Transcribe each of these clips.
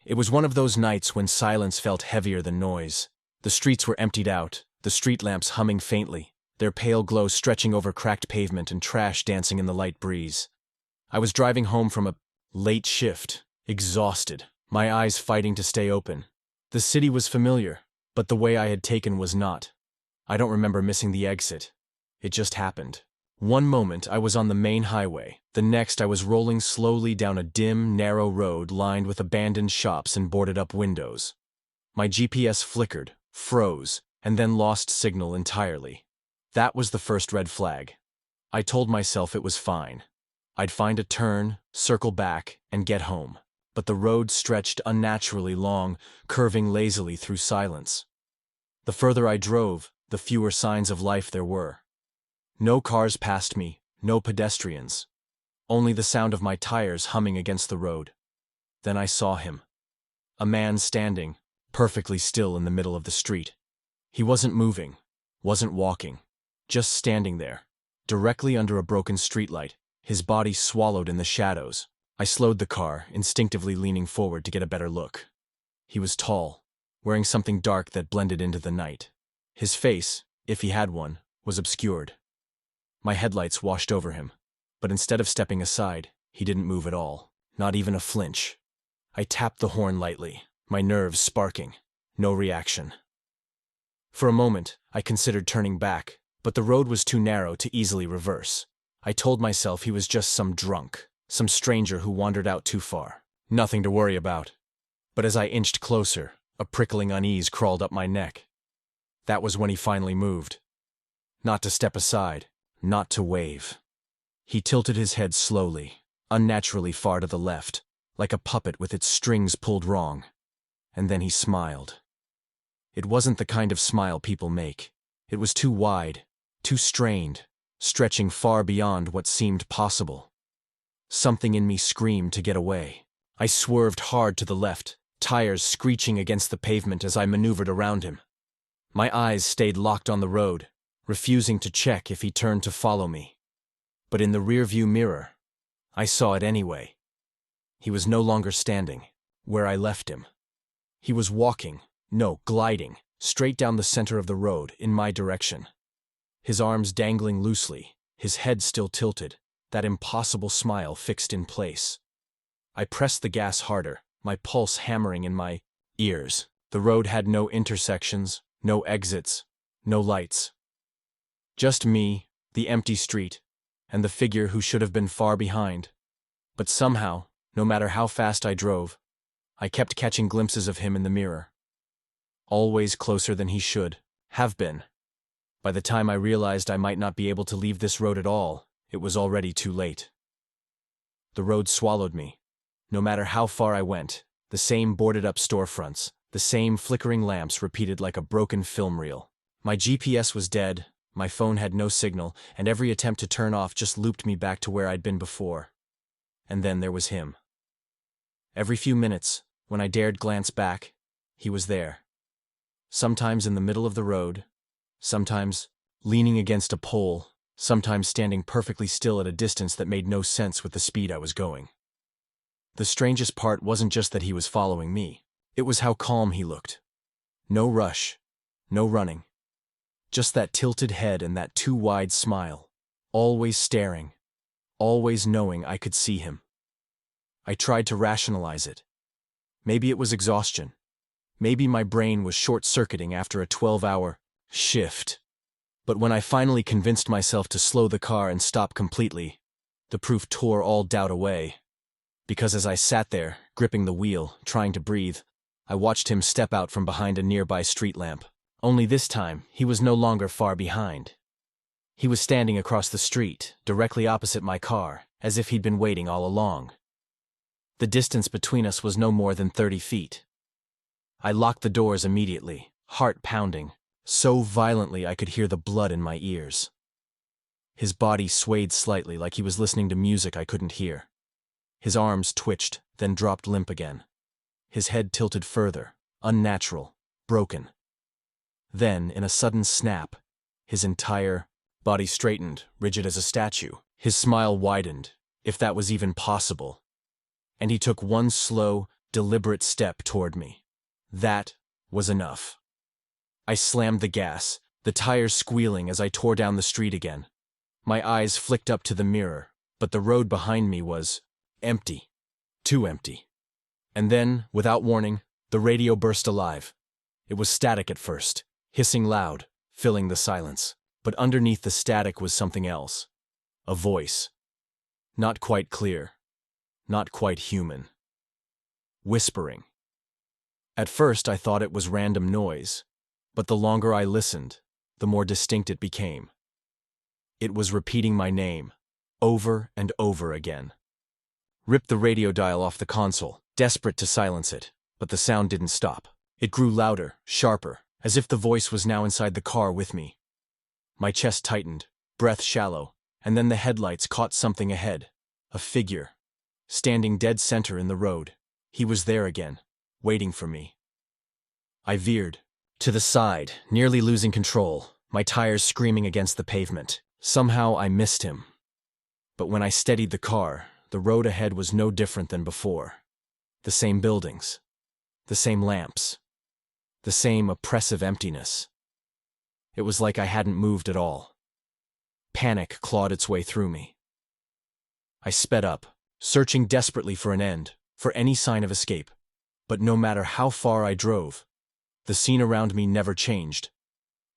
It was one of those nights when silence felt heavier than noise. The streets were emptied out, the street lamps humming faintly, their pale glow stretching over cracked pavement and trash dancing in the light breeze. I was driving home from a late shift, exhausted, my eyes fighting to stay open. The city was familiar, but the way I had taken was not. I don't remember missing the exit. It just happened. One moment I was on the main highway, the next I was rolling slowly down a dim, narrow road lined with abandoned shops and boarded-up windows. My GPS flickered, froze, and then lost signal entirely. That was the first red flag. I told myself it was fine. I'd find a turn, circle back, and get home. But the road stretched unnaturally long, curving lazily through silence. The further I drove, the fewer signs of life there were. No cars passed me, no pedestrians. Only the sound of my tires humming against the road. Then I saw him. A man standing, perfectly still in the middle of the street. He wasn't moving, wasn't walking, just standing there, directly under a broken streetlight, his body swallowed in the shadows. I slowed the car, instinctively leaning forward to get a better look. He was tall, wearing something dark that blended into the night. His face, if he had one, was obscured. My headlights washed over him, but instead of stepping aside, he didn't move at all, not even a flinch. I tapped the horn lightly, my nerves sparking. No reaction. For a moment, I considered turning back, but the road was too narrow to easily reverse. I told myself he was just some drunk, some stranger who wandered out too far. Nothing to worry about. But as I inched closer, a prickling unease crawled up my neck. That was when he finally moved. Not to step aside, not to wave. He tilted his head slowly, unnaturally far to the left, like a puppet with its strings pulled wrong. And then he smiled. It wasn't the kind of smile people make. It was too wide, too strained, stretching far beyond what seemed possible. Something in me screamed to get away. I swerved hard to the left, tires screeching against the pavement as I maneuvered around him. My eyes stayed locked on the road, refusing to check if he turned to follow me. But in the rearview mirror, I saw it anyway. He was no longer standing, where I left him. He was walking, no, gliding, straight down the center of the road, in my direction. His arms dangling loosely, his head still tilted, that impossible smile fixed in place. I pressed the gas harder, my pulse hammering in my ears. The road had no intersections, no exits, no lights. Just me, the empty street, and the figure who should have been far behind. But somehow, no matter how fast I drove, I kept catching glimpses of him in the mirror. Always closer than he should have been. By the time I realized I might not be able to leave this road at all, it was already too late. The road swallowed me. No matter how far I went, the same boarded-up storefronts, the same flickering lamps repeated like a broken film reel. My GPS was dead, my phone had no signal, and every attempt to turn off just looped me back to where I'd been before. And then there was him. Every few minutes, when I dared glance back, he was there. Sometimes in the middle of the road, sometimes leaning against a pole, sometimes standing perfectly still at a distance that made no sense with the speed I was going. The strangest part wasn't just that he was following me. It was how calm he looked. No rush, no running. Just that tilted head and that too wide smile. Always staring, always knowing I could see him. I tried to rationalize it. Maybe it was exhaustion. Maybe my brain was short-circuiting after a 12-hour shift. But when I finally convinced myself to slow the car and stop completely, the proof tore all doubt away. Because as I sat there, gripping the wheel, trying to breathe, I watched him step out from behind a nearby street lamp. Only this time, he was no longer far behind. He was standing across the street, directly opposite my car, as if he'd been waiting all along. The distance between us was no more than 30 feet. I locked the doors immediately, heart pounding, so violently I could hear the blood in my ears. His body swayed slightly like he was listening to music I couldn't hear. His arms twitched, then dropped limp again. His head tilted further, unnatural, broken. Then, in a sudden snap, his entire body straightened, rigid as a statue. His smile widened, if that was even possible. And he took one slow, deliberate step toward me. That was enough. I slammed the gas, the tires squealing as I tore down the street again. My eyes flicked up to the mirror, but the road behind me was empty. Too empty. And then, without warning, the radio burst alive. It was static at first, hissing loud, filling the silence. But underneath the static was something else. A voice. Not quite clear. Not quite human. Whispering. At first I thought it was random noise, but the longer I listened, the more distinct it became. It was repeating my name, over and over again. Ripped the radio dial off the console, desperate to silence it, but the sound didn't stop. It grew louder, sharper, as if the voice was now inside the car with me. My chest tightened, breath shallow, and then the headlights caught something ahead. A figure. Standing dead center in the road. He was there again, waiting for me. I veered. To the side, nearly losing control, my tires screaming against the pavement. Somehow I missed him. But when I steadied the car, the road ahead was no different than before. The same buildings. The same lamps. The same oppressive emptiness. It was like I hadn't moved at all. Panic clawed its way through me. I sped up, searching desperately for an end, for any sign of escape. But no matter how far I drove, the scene around me never changed.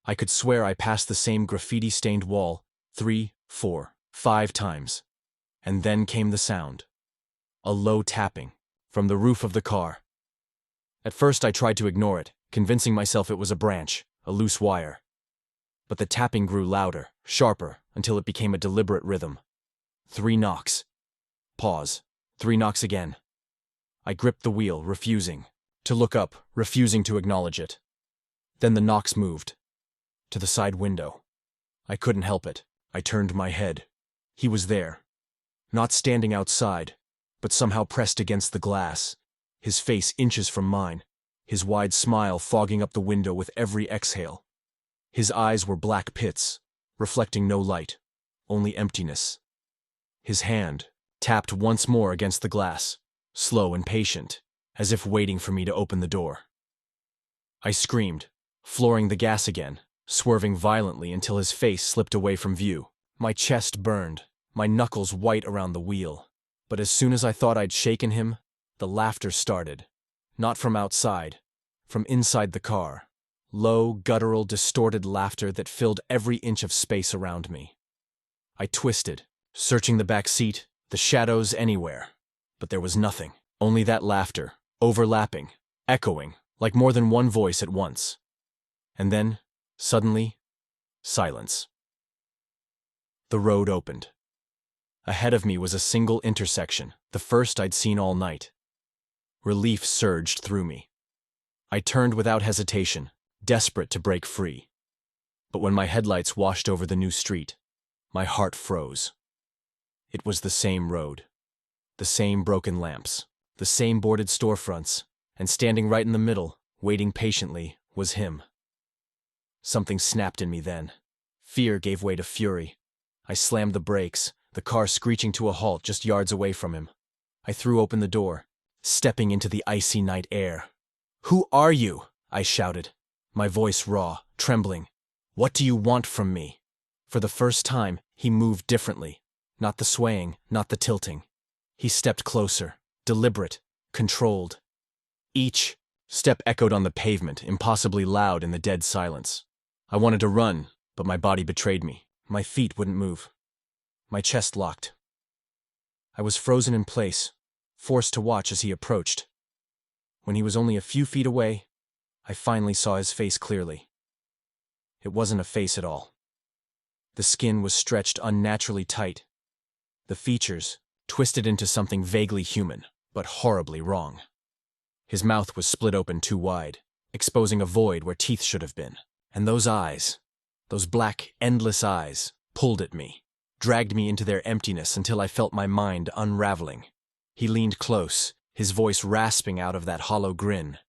I could swear I passed the same graffiti-stained wall 3, 4, 5 times. And then came the sound. A low tapping, from the roof of the car. At first I tried to ignore it, convincing myself it was a branch, a loose wire. But the tapping grew louder, sharper, until it became a deliberate rhythm. 3 knocks. Pause. 3 knocks again. I gripped the wheel, refusing to look up, refusing to acknowledge it. Then the knocks moved. To the side window. I couldn't help it. I turned my head. He was there. Not standing outside, but somehow pressed against the glass. His face inches from mine. His wide smile fogging up the window with every exhale. His eyes were black pits, reflecting no light, only emptiness. His hand tapped once more against the glass, slow and patient, as if waiting for me to open the door. I screamed, flooring the gas again, swerving violently until his face slipped away from view. My chest burned, my knuckles white around the wheel. But as soon as I thought I'd shaken him, the laughter started. Not from outside, from inside the car. Low, guttural, distorted laughter that filled every inch of space around me. I twisted, searching the back seat, the shadows anywhere. But there was nothing, only that laughter, overlapping, echoing, like more than one voice at once. And then, suddenly, silence. The road opened. Ahead of me was a single intersection, the first I'd seen all night. Relief surged through me. I turned without hesitation, desperate to break free. But when my headlights washed over the new street, my heart froze. It was the same road. The same broken lamps. The same boarded storefronts. And standing right in the middle, waiting patiently, was him. Something snapped in me then. Fear gave way to fury. I slammed the brakes, the car screeching to a halt just yards away from him. I threw open the door, stepping into the icy night air. "Who are you?" I shouted, my voice raw, trembling. "What do you want from me?" For the first time, he moved differently. Not the swaying, not the tilting. He stepped closer, deliberate, controlled. Each step echoed on the pavement, impossibly loud in the dead silence. I wanted to run, but my body betrayed me. My feet wouldn't move. My chest locked. I was frozen in place, forced to watch as he approached. When he was only a few feet away, I finally saw his face clearly. It wasn't a face at all. The skin was stretched unnaturally tight. The features twisted into something vaguely human, but horribly wrong. His mouth was split open too wide, exposing a void where teeth should have been. And those eyes, those black, endless eyes, pulled at me, dragged me into their emptiness until I felt my mind unraveling. He leaned close, his voice rasping out of that hollow grin.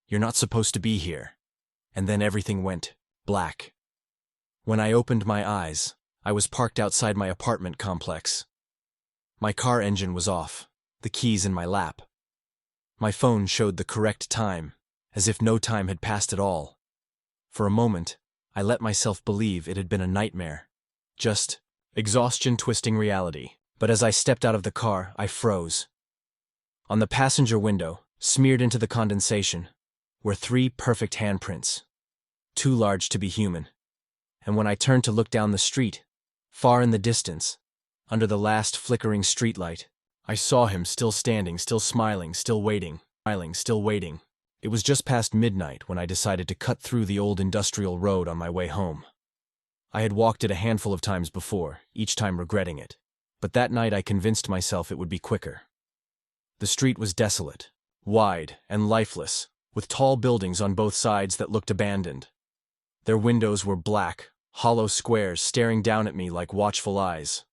"You're not supposed to be here." And then everything went black. When I opened my eyes, I was parked outside my apartment complex. My car engine was off, the keys in my lap. My phone showed the correct time, as if no time had passed at all. For a moment, I let myself believe it had been a nightmare. Just exhaustion twisting reality. But as I stepped out of the car, I froze. On the passenger window, smeared into the condensation, were 3 perfect handprints. Too large to be human. And when I turned to look down the street, far in the distance, under the last flickering streetlight, I saw him still standing, still smiling, still waiting. It was just past midnight when I decided to cut through the old industrial road on my way home. I had walked it a handful of times before, each time regretting it. But that night I convinced myself it would be quicker. The street was desolate, wide, and lifeless, with tall buildings on both sides that looked abandoned. Their windows were black, hollow squares staring down at me like watchful eyes.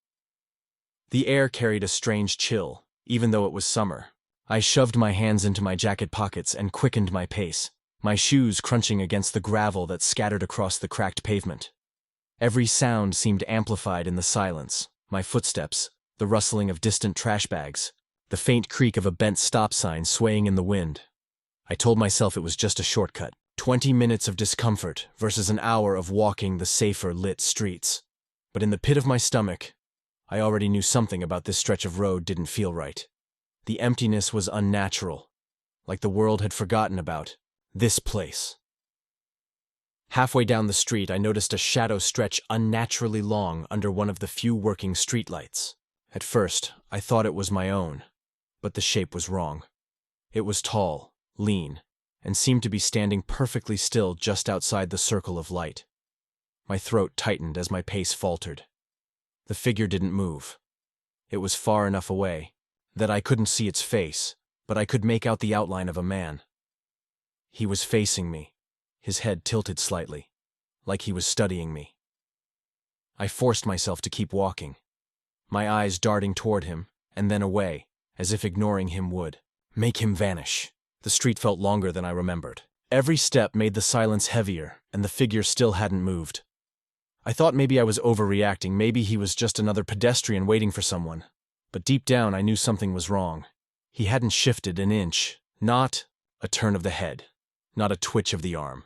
The air carried a strange chill, even though it was summer. I shoved my hands into my jacket pockets and quickened my pace, my shoes crunching against the gravel that scattered across the cracked pavement. Every sound seemed amplified in the silence. My footsteps, the rustling of distant trash bags, the faint creak of a bent stop sign swaying in the wind. I told myself it was just a shortcut. 20 minutes of discomfort versus an hour of walking the safer lit streets. But in the pit of my stomach, I already knew something about this stretch of road didn't feel right. The emptiness was unnatural, like the world had forgotten about this place. Halfway down the street, I noticed a shadow stretch unnaturally long under one of the few working streetlights. At first, I thought it was my own, but the shape was wrong. It was tall, lean, and seemed to be standing perfectly still just outside the circle of light. My throat tightened as my pace faltered. The figure didn't move. It was far enough away that I couldn't see its face, but I could make out the outline of a man. He was facing me, his head tilted slightly, like he was studying me. I forced myself to keep walking, my eyes darting toward him and then away, as if ignoring him would make him vanish. The street felt longer than I remembered. Every step made the silence heavier, and the figure still hadn't moved. I thought maybe I was overreacting, maybe he was just another pedestrian waiting for someone. But deep down I knew something was wrong. He hadn't shifted an inch, not a turn of the head, not a twitch of the arm.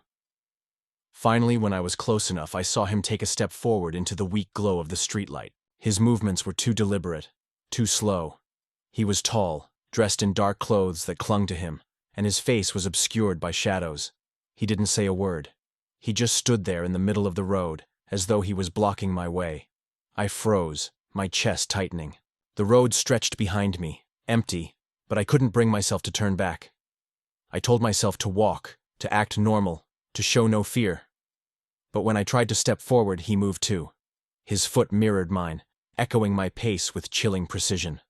Finally, when I was close enough, I saw him take a step forward into the weak glow of the streetlight. His movements were too deliberate, too slow. He was tall, dressed in dark clothes that clung to him, and his face was obscured by shadows. He didn't say a word. He just stood there in the middle of the road, as though he was blocking my way. I froze, my chest tightening. The road stretched behind me, empty, but I couldn't bring myself to turn back. I told myself to walk, to act normal, to show no fear. But when I tried to step forward, he moved too. His foot mirrored mine, echoing my pace with chilling precision.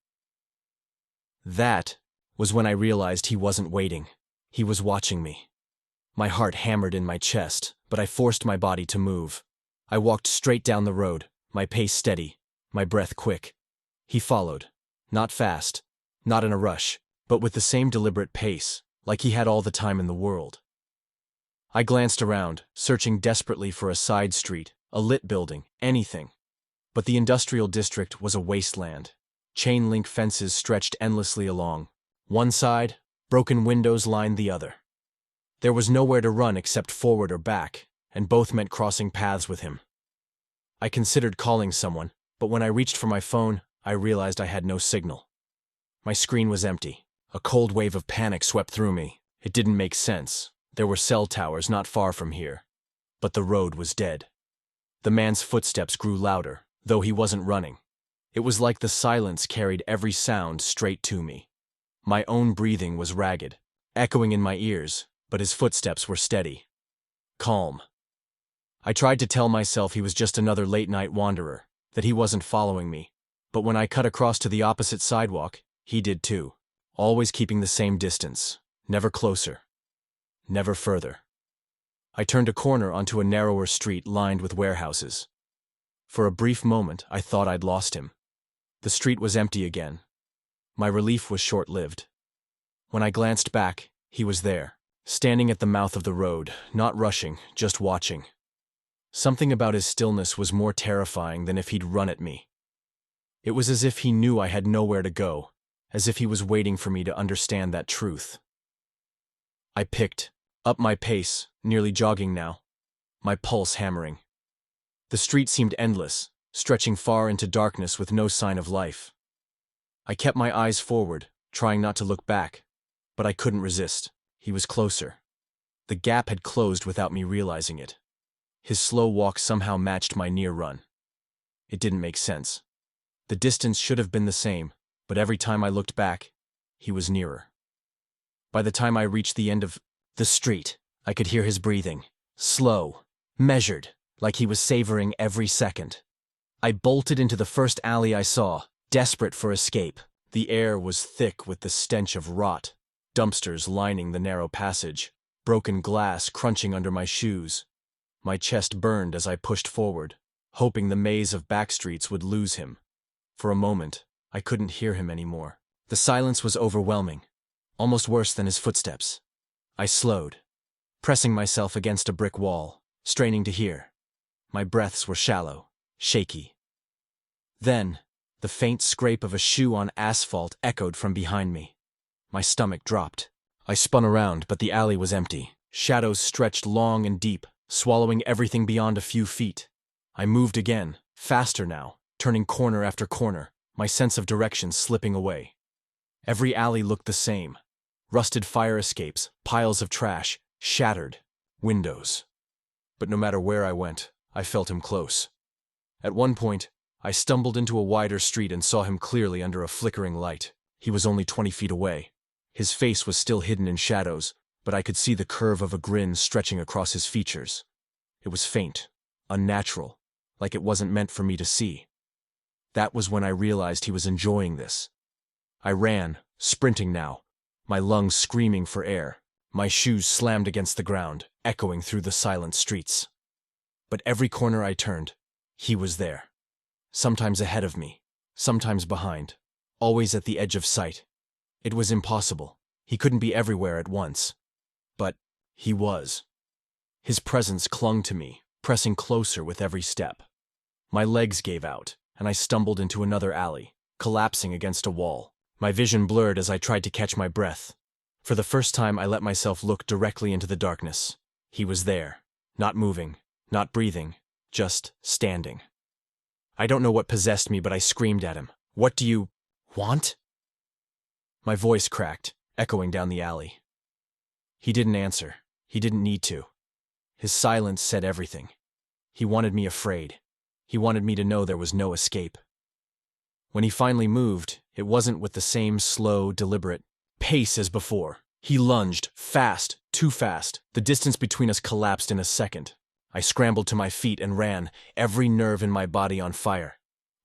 That was when I realized he wasn't waiting. He was watching me. My heart hammered in my chest, but I forced my body to move. I walked straight down the road, my pace steady, my breath quick. He followed, not fast, not in a rush, but with the same deliberate pace, like he had all the time in the world. I glanced around, searching desperately for a side street, a lit building, anything. But the industrial district was a wasteland. Chain-link fences stretched endlessly along. One side, broken windows lined the other. There was nowhere to run except forward or back, and both meant crossing paths with him. I considered calling someone, but when I reached for my phone, I realized I had no signal. My screen was empty. A cold wave of panic swept through me. It didn't make sense. There were cell towers not far from here. But the road was dead. The man's footsteps grew louder, though he wasn't running. It was like the silence carried every sound straight to me. My own breathing was ragged, echoing in my ears, but his footsteps were steady. Calm. I tried to tell myself he was just another late-night wanderer, that he wasn't following me. But when I cut across to the opposite sidewalk, he did too. Always keeping the same distance, never closer, never further. I turned a corner onto a narrower street lined with warehouses. For a brief moment, I thought I'd lost him. The street was empty again. My relief was short-lived. When I glanced back, he was there, standing at the mouth of the road, not rushing, just watching. Something about his stillness was more terrifying than if he'd run at me. It was as if he knew I had nowhere to go, as if he was waiting for me to understand that truth. I picked up my pace, nearly jogging now, my pulse hammering. The street seemed endless, stretching far into darkness with no sign of life. I kept my eyes forward, trying not to look back, but I couldn't resist. He was closer. The gap had closed without me realizing it. His slow walk somehow matched my near run. It didn't make sense. The distance should have been the same, but every time I looked back, he was nearer. By the time I reached the end of the street, I could hear his breathing, slow, measured, like he was savoring every second. I bolted into the first alley I saw, desperate for escape. The air was thick with the stench of rot, dumpsters lining the narrow passage, broken glass crunching under my shoes. My chest burned as I pushed forward, hoping the maze of backstreets would lose him. For a moment, I couldn't hear him anymore. The silence was overwhelming, almost worse than his footsteps. I slowed, pressing myself against a brick wall, straining to hear. My breaths were shallow, shaky. Then, the faint scrape of a shoe on asphalt echoed from behind me. My stomach dropped. I spun around, but the alley was empty. Shadows stretched long and deep, swallowing everything beyond a few feet. I moved again, faster now, turning corner after corner, my sense of direction slipping away. Every alley looked the same. Rusted fire escapes, piles of trash, shattered windows. But no matter where I went, I felt him close. At one point, I stumbled into a wider street and saw him clearly under a flickering light. He was only 20 feet away. His face was still hidden in shadows, but I could see the curve of a grin stretching across his features. It was faint, unnatural, like it wasn't meant for me to see. That was when I realized he was enjoying this. I ran, sprinting now, my lungs screaming for air, my shoes slammed against the ground, echoing through the silent streets. But every corner I turned, he was there. Sometimes ahead of me, sometimes behind, always at the edge of sight. It was impossible. He couldn't be everywhere at once. But he was. His presence clung to me, pressing closer with every step. My legs gave out, and I stumbled into another alley, collapsing against a wall. My vision blurred as I tried to catch my breath. For the first time, I let myself look directly into the darkness. He was there, not moving, not breathing, just standing. I don't know what possessed me, but I screamed at him. "What do you want?" My voice cracked, echoing down the alley. He didn't answer. He didn't need to. His silence said everything. He wanted me afraid. He wanted me to know there was no escape. When he finally moved, it wasn't with the same slow, deliberate pace as before. He lunged, fast, too fast. The distance between us collapsed in a second. I scrambled to my feet and ran, every nerve in my body on fire.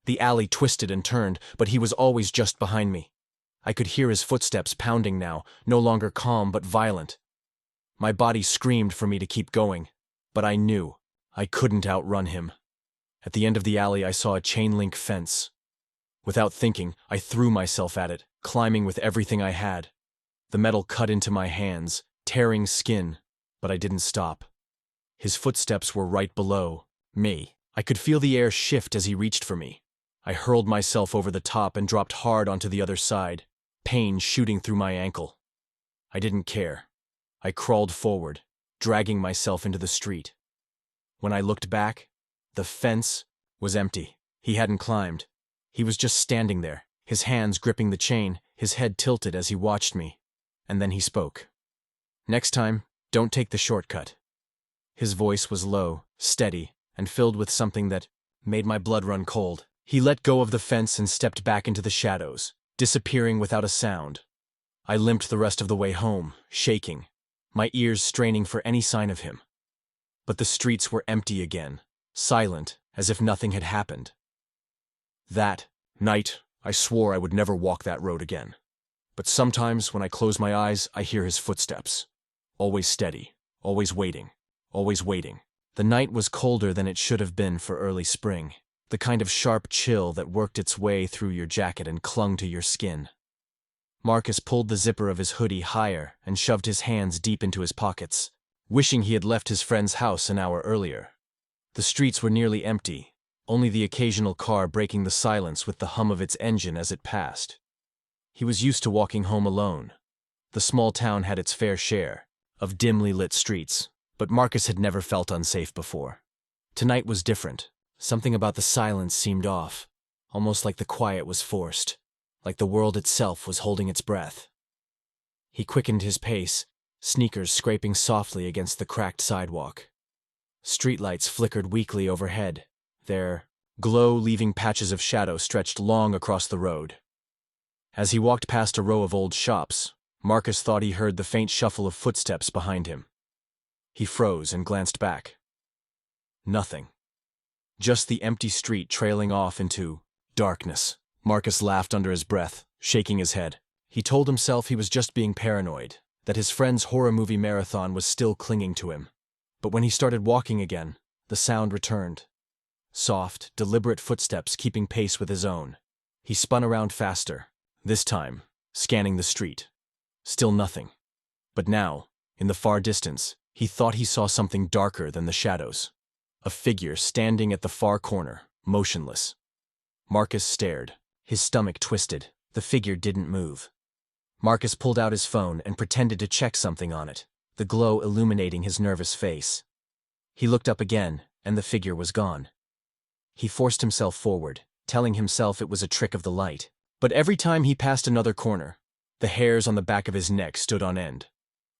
The alley twisted and turned, but he was always just behind me. I could hear his footsteps pounding now, no longer calm but violent. My body screamed for me to keep going, but I knew I couldn't outrun him. At the end of the alley, I saw a chain-link fence. Without thinking, I threw myself at it, climbing with everything I had. The metal cut into my hands, tearing skin, but I didn't stop. His footsteps were right below me. I could feel the air shift as he reached for me. I hurled myself over the top and dropped hard onto the other side, pain shooting through my ankle. I didn't care. I crawled forward, dragging myself into the street. When I looked back, the fence was empty. He hadn't climbed. He was just standing there, his hands gripping the chain, his head tilted as he watched me. And then he spoke. "Next time, don't take the shortcut." His voice was low, steady, and filled with something that made my blood run cold. He let go of the fence and stepped back into the shadows, disappearing without a sound. I limped the rest of the way home, shaking, my ears straining for any sign of him. But the streets were empty again, silent, as if nothing had happened. That night, I swore I would never walk that road again. But sometimes, when I close my eyes, I hear his footsteps. Always steady, always waiting, always waiting. The night was colder than it should have been for early spring, the kind of sharp chill that worked its way through your jacket and clung to your skin. Marcus pulled the zipper of his hoodie higher and shoved his hands deep into his pockets, wishing he had left his friend's house an hour earlier. The streets were nearly empty, only the occasional car breaking the silence with the hum of its engine as it passed. He was used to walking home alone. The small town had its fair share of dimly lit streets, but Marcus had never felt unsafe before. Tonight was different. Something about the silence seemed off, almost like the quiet was forced, like the world itself was holding its breath. He quickened his pace, sneakers scraping softly against the cracked sidewalk. Streetlights flickered weakly overhead, their glow leaving patches of shadow stretched long across the road. As he walked past a row of old shops, Marcus thought he heard the faint shuffle of footsteps behind him. He froze and glanced back. Nothing. Just the empty street trailing off into darkness. Marcus laughed under his breath, shaking his head. He told himself he was just being paranoid, that his friend's horror movie marathon was still clinging to him. But when he started walking again, the sound returned. Soft, deliberate footsteps keeping pace with his own. He spun around faster, this time, scanning the street. Still nothing. But now, in the far distance, he thought he saw something darker than the shadows. A figure standing at the far corner, motionless. Marcus stared, his stomach twisted. The figure didn't move. Marcus pulled out his phone and pretended to check something on it, the glow illuminating his nervous face. He looked up again, and the figure was gone. He forced himself forward, telling himself it was a trick of the light. But every time he passed another corner, the hairs on the back of his neck stood on end.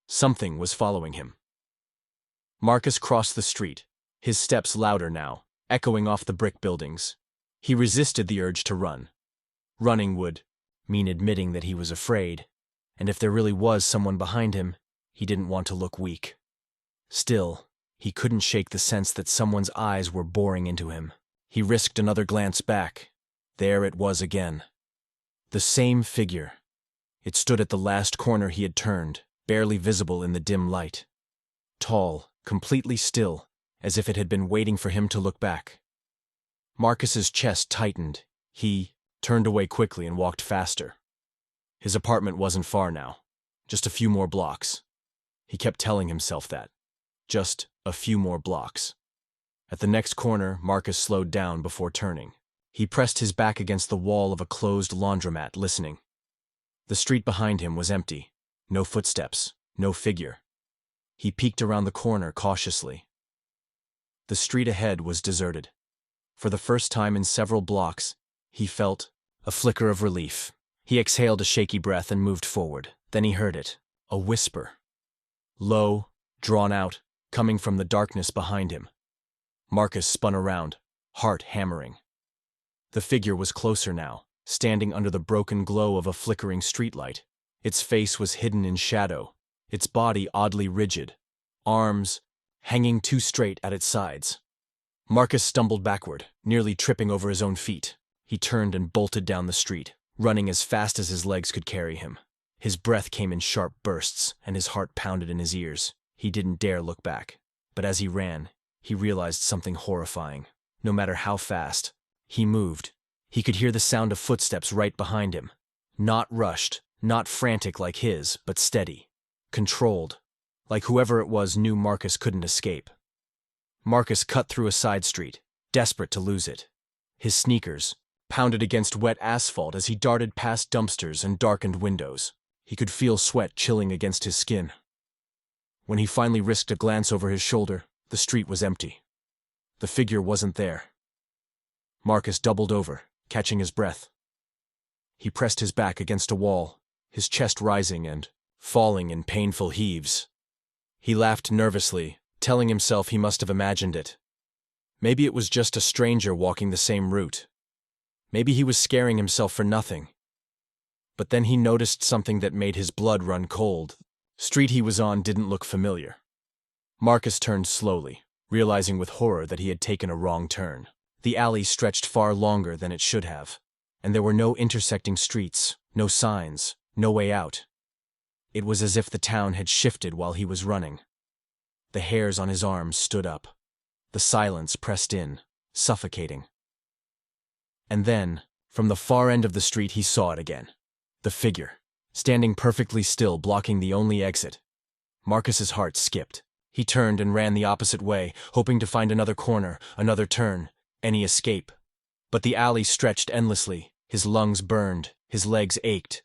Something was following him. Marcus crossed the street, his steps louder now, echoing off the brick buildings. He resisted the urge to run. Running would mean admitting that he was afraid, and if there really was someone behind him, he didn't want to look weak. Still, he couldn't shake the sense that someone's eyes were boring into him. He risked another glance back. There it was again. The same figure. It stood at the last corner he had turned, barely visible in the dim light. Tall, completely still, as if it had been waiting for him to look back. Marcus's chest tightened. He turned away quickly and walked faster. His apartment wasn't far now, just a few more blocks. He kept telling himself that. Just a few more blocks. At the next corner, Marcus slowed down before turning. He pressed his back against the wall of a closed laundromat, listening. The street behind him was empty. No footsteps, no figure. He peeked around the corner cautiously. The street ahead was deserted. For the first time in several blocks, he felt a flicker of relief. He exhaled a shaky breath and moved forward. Then he heard it, a whisper. Low, drawn out, coming from the darkness behind him. Marcus spun around, heart hammering. The figure was closer now, standing under the broken glow of a flickering streetlight. Its face was hidden in shadow, its body oddly rigid, arms hanging too straight at its sides. Marcus stumbled backward, nearly tripping over his own feet. He turned and bolted down the street, running as fast as his legs could carry him. His breath came in sharp bursts, and his heart pounded in his ears. He didn't dare look back. But as he ran, he realized something horrifying. No matter how fast he moved, he could hear the sound of footsteps right behind him. Not rushed, not frantic like his, but steady, controlled, like whoever it was knew Marcus couldn't escape. Marcus cut through a side street, desperate to lose it. His sneakers pounded against wet asphalt as he darted past dumpsters and darkened windows. He could feel sweat chilling against his skin. When he finally risked a glance over his shoulder, the street was empty. The figure wasn't there. Marcus doubled over, catching his breath. He pressed his back against a wall, his chest rising and falling in painful heaves. He laughed nervously, telling himself he must have imagined it. Maybe it was just a stranger walking the same route. Maybe he was scaring himself for nothing. But then he noticed something that made his blood run cold. The street he was on didn't look familiar. Marcus turned slowly, realizing with horror that he had taken a wrong turn. The alley stretched far longer than it should have, and there were no intersecting streets, no signs, no way out. It was as if the town had shifted while he was running. The hairs on his arms stood up. The silence pressed in, suffocating. And then, from the far end of the street, he saw it again. The figure, standing perfectly still, blocking the only exit. Marcus's heart skipped. He turned and ran the opposite way, hoping to find another corner, another turn, any escape. But the alley stretched endlessly. His lungs burned, his legs ached.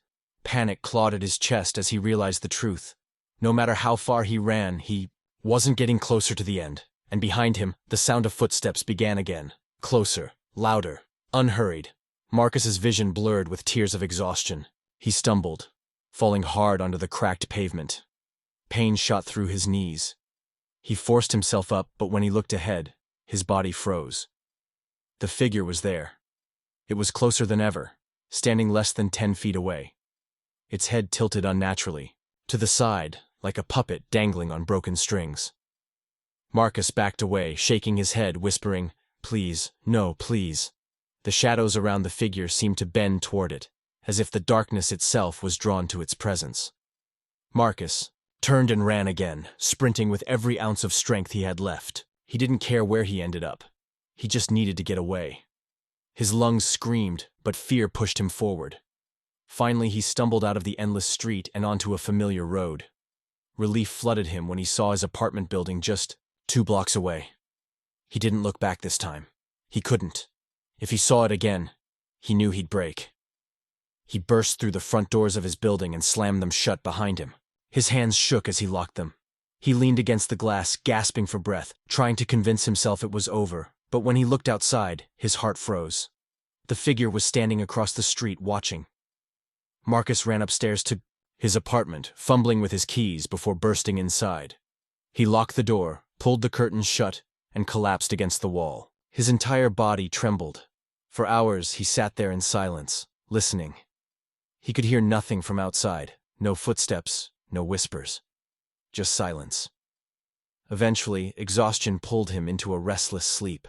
Panic clawed at his chest as he realized the truth. No matter how far he ran, he wasn't getting closer to the end. And behind him, the sound of footsteps began again. Closer, louder, unhurried. Marcus's vision blurred with tears of exhaustion. He stumbled, falling hard onto the cracked pavement. Pain shot through his knees. He forced himself up, but when he looked ahead, his body froze. The figure was there. It was closer than ever, standing less than 10 feet away. Its head tilted unnaturally, to the side, like a puppet dangling on broken strings. Marcus backed away, shaking his head, whispering, "Please, no, please." The shadows around the figure seemed to bend toward it, as if the darkness itself was drawn to its presence. Marcus turned and ran again, sprinting with every ounce of strength he had left. He didn't care where he ended up. He just needed to get away. His lungs screamed, but fear pushed him forward. Finally, he stumbled out of the endless street and onto a familiar road. Relief flooded him when he saw his apartment building just 2 blocks away. He didn't look back this time. He couldn't. If he saw it again, he knew he'd break. He burst through the front doors of his building and slammed them shut behind him. His hands shook as he locked them. He leaned against the glass, gasping for breath, trying to convince himself it was over, but when he looked outside, his heart froze. The figure was standing across the street, watching. Marcus ran upstairs to his apartment, fumbling with his keys before bursting inside. He locked the door, pulled the curtains shut, and collapsed against the wall. His entire body trembled. For hours, he sat there in silence, listening. He could hear nothing from outside, no footsteps, no whispers, just silence. Eventually, exhaustion pulled him into a restless sleep.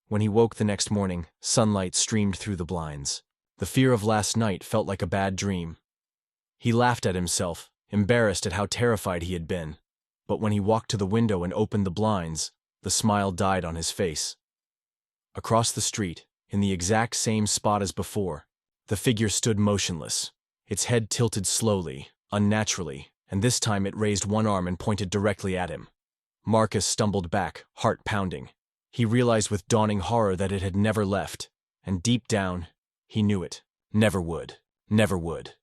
When he woke the next morning, sunlight streamed through the blinds. The fear of last night felt like a bad dream. He laughed at himself, embarrassed at how terrified he had been. But when he walked to the window and opened the blinds, the smile died on his face. Across the street, in the exact same spot as before, the figure stood motionless. Its head tilted slowly, unnaturally, and this time it raised one arm and pointed directly at him. Marcus stumbled back, heart pounding. He realized with dawning horror that it had never left, and deep down, he knew it. Never would. Never would.